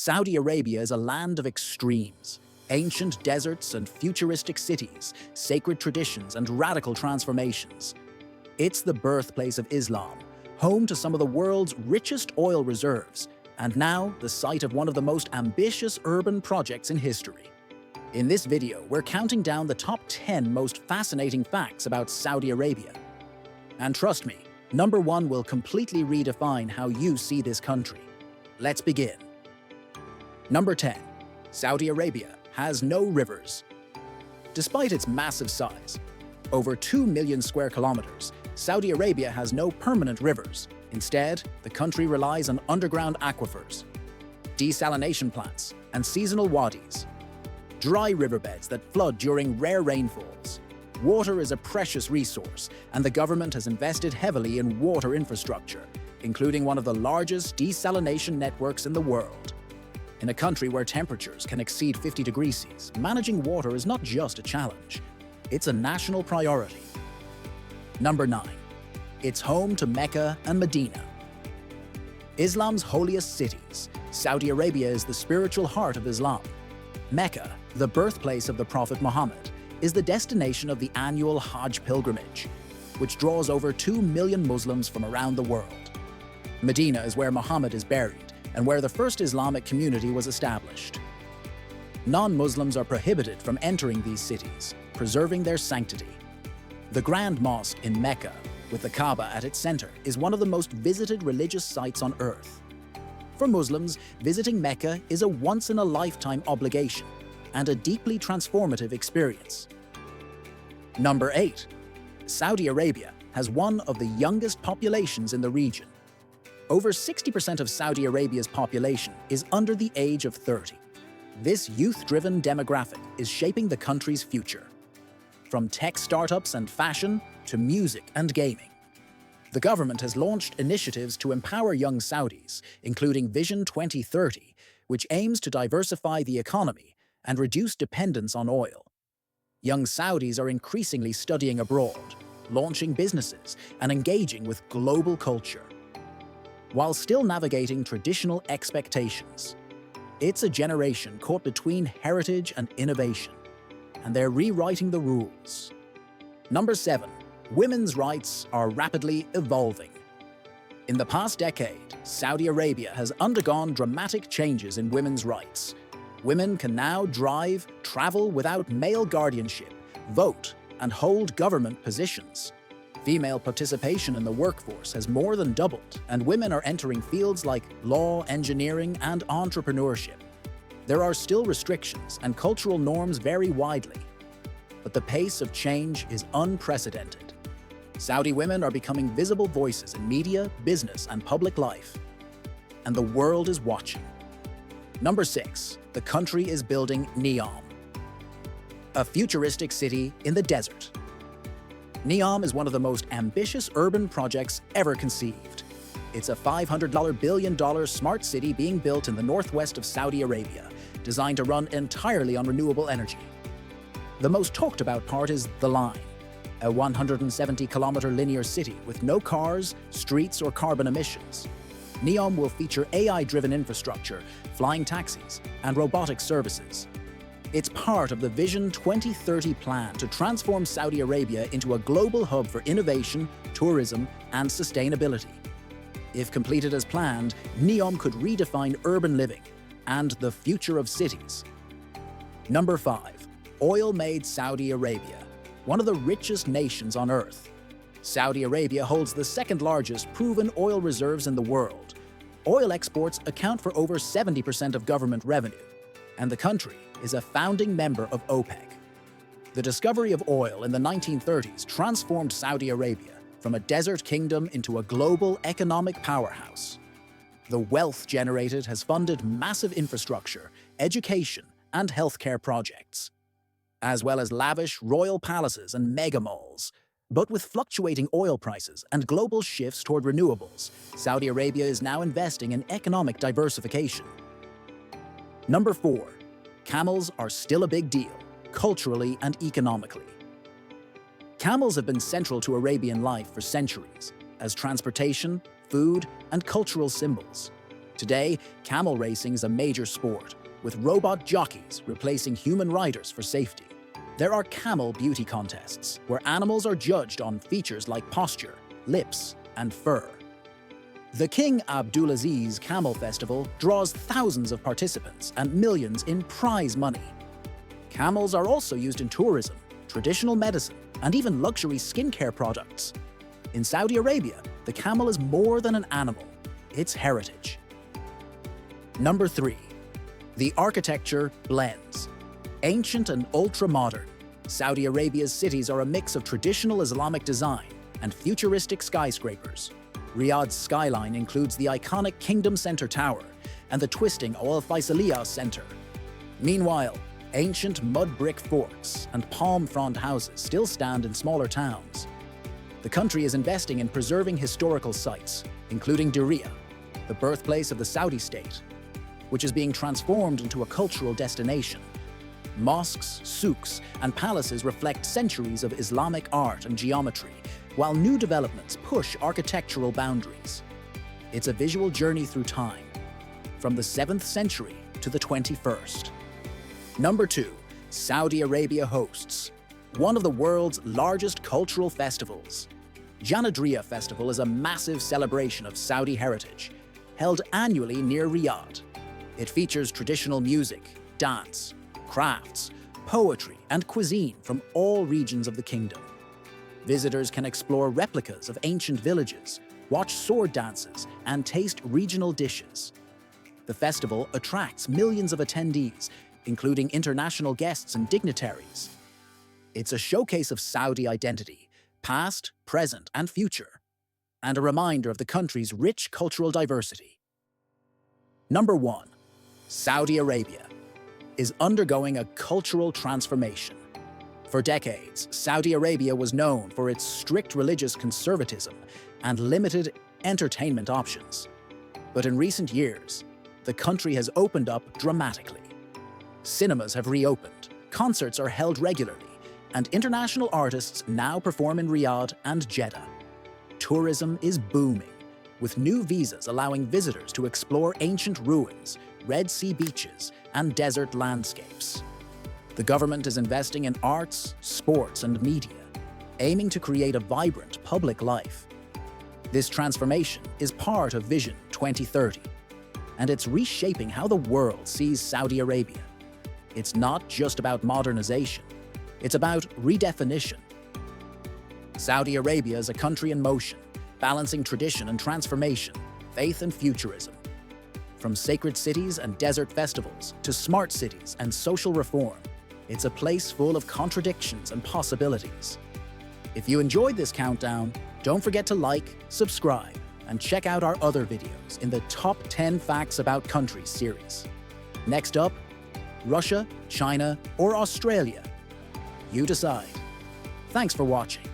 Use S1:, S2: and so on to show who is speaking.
S1: Saudi Arabia is a land of extremes. Ancient deserts and futuristic cities, sacred traditions and radical transformations. It's the birthplace of Islam, home to some of the world's richest oil reserves, and now the site of one of the most ambitious urban projects in history. In this video, we're counting down the top 10 most fascinating facts about Saudi Arabia. And trust me, number 1 will completely redefine how you see this country. Let's begin. Number 10. Saudi Arabia has no rivers. Despite its massive size, over 2 million square kilometers, Saudi Arabia has no permanent rivers. Instead, the country relies on underground aquifers, desalination plants, and seasonal wadis. Dry riverbeds that flood during rare rainfalls. Water is a precious resource, and the government has invested heavily in water infrastructure, including one of the largest desalination networks in the world. In a country where temperatures can exceed 50 degrees Celsius, managing water is not just a challenge, it's a national priority. Number 9. It's home to Mecca and Medina. Islam's holiest cities, Saudi Arabia is the spiritual heart of Islam. Mecca, the birthplace of the Prophet Muhammad, is the destination of the annual Hajj pilgrimage, which draws over 2 million Muslims from around the world. Medina is where Muhammad is buried and where the first Islamic community was established. Non-Muslims are prohibited from entering these cities, preserving their sanctity. The Grand Mosque in Mecca, with the Kaaba at its center, is one of the most visited religious sites on earth. For Muslims, visiting Mecca is a once-in-a-lifetime obligation and a deeply transformative experience. Number 8. Saudi Arabia has one of the youngest populations in the region. Over 60% of Saudi Arabia's population is under the age of 30. This youth-driven demographic is shaping the country's future. From tech startups and fashion to music and gaming. The government has launched initiatives to empower young Saudis, including Vision 2030, which aims to diversify the economy and reduce dependence on oil. Young Saudis are increasingly studying abroad, launching businesses, and engaging with global culture, while still navigating traditional expectations. It's a generation caught between heritage and innovation, and they're rewriting the rules. Number 7. Women's rights are rapidly evolving. In the past decade, Saudi Arabia has undergone dramatic changes in women's rights. Women can now drive, travel without male guardianship, vote, and hold government positions. Female participation in the workforce has more than doubled, and women are entering fields like law, engineering, and entrepreneurship. There are still restrictions, and cultural norms vary widely. But the pace of change is unprecedented. Saudi women are becoming visible voices in media, business, and public life. And the world is watching. Number 6. The country is building Neom, a futuristic city in the desert. Neom is one of the most ambitious urban projects ever conceived. It's a $500 billion smart city being built in the northwest of Saudi Arabia, designed to run entirely on renewable energy. The most talked about part is The Line, a 170-kilometer linear city with no cars, streets, or carbon emissions. Neom will feature AI-driven infrastructure, flying taxis, and robotic services. It's part of the Vision 2030 plan to transform Saudi Arabia into a global hub for innovation, tourism, and sustainability. If completed as planned, Neom could redefine urban living and the future of cities. Number 5. Oil-made Saudi Arabia, one of the richest nations on earth. Saudi Arabia holds the second-largest proven oil reserves in the world. Oil exports account for over 70% of government revenue, and the country is a founding member of OPEC. The discovery of oil in the 1930s transformed Saudi Arabia from a desert kingdom into a global economic powerhouse. The wealth generated has funded massive infrastructure, education, and healthcare projects, as well as lavish royal palaces and mega malls. But with fluctuating oil prices and global shifts toward renewables, Saudi Arabia is now investing in economic diversification. Number 4. Camels are still a big deal, culturally and economically. Camels have been central to Arabian life for centuries, as transportation, food, and cultural symbols. Today, camel racing is a major sport, with robot jockeys replacing human riders for safety. There are camel beauty contests, where animals are judged on features like posture, lips, and fur. The King Abdulaziz Camel Festival draws thousands of participants and millions in prize money. Camels are also used in tourism, traditional medicine, and even luxury skincare products. In Saudi Arabia, the camel is more than an animal, it's heritage. Number 3. The architecture blends. Ancient and ultra-modern, Saudi Arabia's cities are a mix of traditional Islamic design and futuristic skyscrapers. Riyadh's skyline includes the iconic Kingdom Center Tower and the twisting Al Faisaliah Center. Meanwhile, ancient mud brick forts and palm frond houses still stand in smaller towns. The country is investing in preserving historical sites, including Diriyah, the birthplace of the Saudi state, which is being transformed into a cultural destination. Mosques, souks, and palaces reflect centuries of Islamic art and geometry, while new developments push architectural boundaries. It's a visual journey through time, from the 7th century to the 21st. Number 2. Saudi Arabia hosts one of the world's largest cultural festivals. Janadriya Festival is a massive celebration of Saudi heritage, held annually near Riyadh. It features traditional music, dance, crafts, poetry, and cuisine from all regions of the kingdom. Visitors can explore replicas of ancient villages, watch sword dances, and taste regional dishes. The festival attracts millions of attendees, including international guests and dignitaries. It's a showcase of Saudi identity, past, present, and future, and a reminder of the country's rich cultural diversity. Number 1. Saudi Arabia is undergoing a cultural transformation. For decades, Saudi Arabia was known for its strict religious conservatism and limited entertainment options. But in recent years, the country has opened up dramatically. Cinemas have reopened, concerts are held regularly, and international artists now perform in Riyadh and Jeddah. Tourism is booming, with new visas allowing visitors to explore ancient ruins, Red Sea beaches, and desert landscapes. The government is investing in arts, sports, and media, aiming to create a vibrant public life. This transformation is part of Vision 2030, and it's reshaping how the world sees Saudi Arabia. It's not just about modernization, it's about redefinition. Saudi Arabia is a country in motion, balancing tradition and transformation, faith and futurism. From sacred cities and desert festivals to smart cities and social reform, it's a place full of contradictions and possibilities. If you enjoyed this countdown, don't forget to like, subscribe, and check out our other videos in the Top 10 Facts About Countries series. Next up, Russia, China, or Australia? You decide. Thanks for watching.